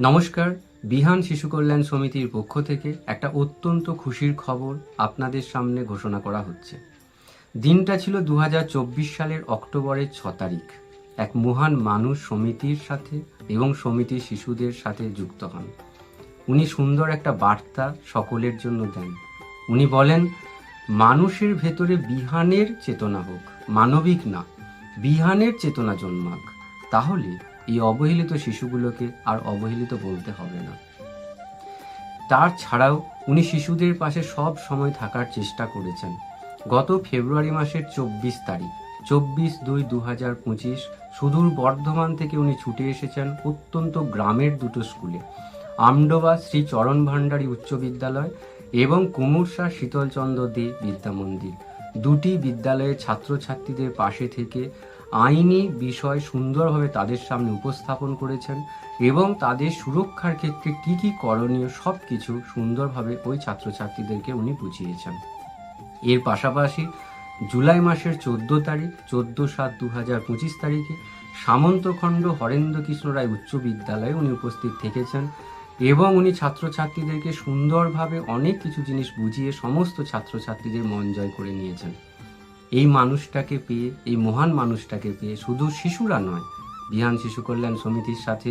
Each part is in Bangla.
নমস্কার। বিহান শিশু কল্যাণ সমিতির পক্ষ থেকে একটা অত্যন্ত খুশির খবর আপনাদের সামনে ঘোষণা করা হচ্ছে। দিনটা ছিল 2024 সালের অক্টোবরের 6 তারিখ। এক মহান মানুষ সমিতির সাথে এবং সমিতির শিশুদের সাথে যুক্ত হন। উনি সুন্দর একটা বার্তা সকলের জন্য দেন। উনি বলেন, মানুষের ভেতরে বিহানের চেতনা হোক, মানবিক না, বিহানের চেতনা জন্মাক, তাহলে এই অবহেলিত শিশুগুলোকে আর অবহেলিত বলতে হবে না। তার ছাড়াও উনি শিশুদের পাশে সব সময় থাকার চেষ্টা করেছেন। গত ফেব্রুয়ারি মাসের 24 তারিখ, 24/2/2025 সুদূর বর্ধমান থেকে উনি ছুটে এসেছেন অত্যন্ত গ্রামের দুটো স্কুলে, আমডোবা শ্রী চরণ ভান্ডারী উচ্চ বিদ্যালয় এবং কুমুরসা শীতলচন্দ্র দে বিদ্যা মন্দির। দুটি বিদ্যালয়ের ছাত্রছাত্রীদের পাশে থেকে আইনি বিষয় সুন্দরভাবে তাদের সামনে উপস্থাপন করেছেন এবং তাদের সুরক্ষার ক্ষেত্রে কী কী করণীয় সব কিছু সুন্দরভাবে ওই ছাত্রছাত্রীদেরকে উনি বুঝিয়েছেন। এর পাশাপাশি জুলাই মাসের 14 তারিখ, 14/7/2025 তারিখে সামন্তখণ্ড হরেন্দ্র কৃষ্ণ রায় উচ্চ বিদ্যালয়ে উনি উপস্থিত থেকেছেন এবং উনি ছাত্রছাত্রীদেরকে সুন্দরভাবে অনেক কিছু জিনিস বুঝিয়ে সমস্ত ছাত্রছাত্রীদের মন জয় করে নিয়েছেন। এই মানুষটাকে পেয়ে, এই মহান মানুষটাকে পেয়ে শুধু শিশুরা নয়, বিহান শিশু কল্যাণ সমিতির সাথে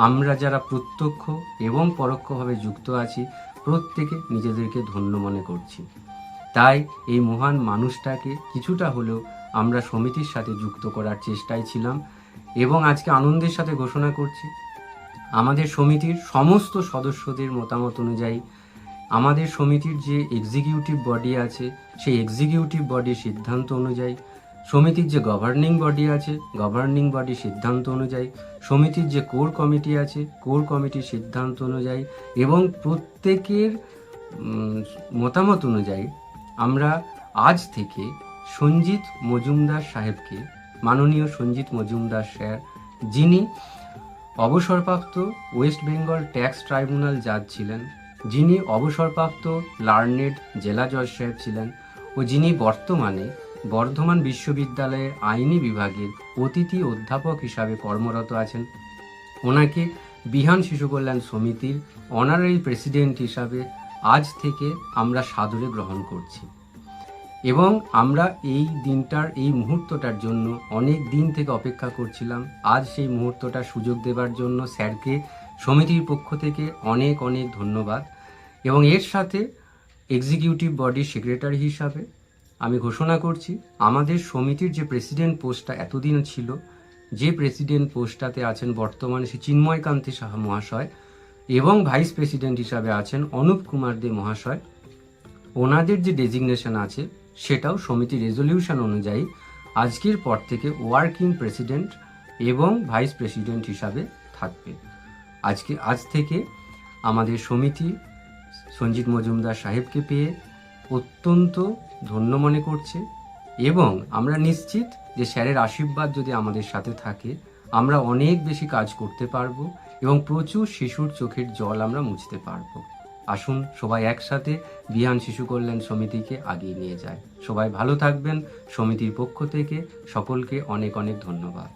আমরা যারা প্রত্যক্ষ এবং পরোক্ষভাবে যুক্ত আছি প্রত্যেকে নিজেদেরকে ধন্য মনে করছি। তাই এই মহান মানুষটাকে কিছুটা হলেও আমরা সমিতির সাথে যুক্ত করার চেষ্টায় ছিলাম এবং আজকে আনন্দের সাথে ঘোষণা করছি, আমাদের সমিতির সমস্ত সদস্যদের মতামত অনুযায়ী আমাদের সমিতির যে এক্সিকিউটিভ বডি আছে সেই এক্সিকিউটিভ বডির সিদ্ধান্ত অনুযায়ী, সমিতির যে গভর্নিং বডি আছে গভর্নিং বডির সিদ্ধান্ত অনুযায়ী, সমিতির যে কোর কমিটি আছে কোর কমিটির সিদ্ধান্ত অনুযায়ী এবং প্রত্যেকের মতামত অনুযায়ী আমরা আজ থেকে সঞ্জিত মজুমদার সাহেবকে, মাননীয় সঞ্জিত মজুমদার স্যার, যিনি অবসরপ্রাপ্ত ওয়েস্ট বেঙ্গল ট্যাক্স ট্রাইব্যুনাল জাজ ছিলেন, যিনি অবসরপ্রাপ্ত লার্নেড জেলা জজ সাহেব ছিলেন ও যিনি বর্তমানে বর্ধমান বিশ্ববিদ্যালয়ের আইনি বিভাগের অতিথি অধ্যাপক হিসাবে কর্মরত আছেন, ওনাকে বিহান শিশু কল্যাণ সমিতির অনারারি প্রেসিডেন্ট হিসাবে আজ থেকে আমরা সাদরে গ্রহণ করছি এবং আমরা এই দিনটার, এই মুহূর্তটার জন্য অনেক দিন থেকে অপেক্ষা করছিলাম। আজ সেই মুহূর্তটার সুযোগ দেবার জন্য স্যারকে সমিতির পক্ষ থেকে অনেক অনেক ধন্যবাদ এবং এর সাথে এক্সিকিউটিভ বডির সেক্রেটারি হিসাবে আমি ঘোষণা করছি, আমাদের সমিতির যে প্রেসিডেন্ট পোস্টটা এতদিন ছিল, যে প্রেসিডেন্ট পোস্টটাতে আছেন বর্তমানে শ্রী চিন্ময়কান্তি সাহা মহাশয় এবং ভাইস প্রেসিডেন্ট হিসাবে আছেন অনুপ কুমার দে মহাশয়, ওনাদের যে ডেজিগনেশন আছে সেটাও সমিতি রেজলিউশন অনুযায়ী আজকের পর থেকে ওয়ার্কিং প্রেসিডেন্ট এবং ভাইস প্রেসিডেন্ট হিসাবে থাকবে। আজ থেকে আমাদের সমিতি সঞ্জিত মজুমদার সাহেবকে পেয়ে অত্যন্ত ধন্য মনে করছে এবং আমরা নিশ্চিত যে স্যারের আশীর্বাদ যদি আমাদের সাথে থাকে আমরা অনেক বেশি কাজ করতে পারবো এবং প্রচুর শিশুর চোখের জল আমরা মুছতে পারবো। আসুন সবাই একসাথে বিহান শিশু কল্যাণ সমিতিকে আগিয়ে নিয়ে যায়। সবাই ভালো থাকবেন। সমিতির পক্ষ থেকে সকলকে অনেক অনেক ধন্যবাদ।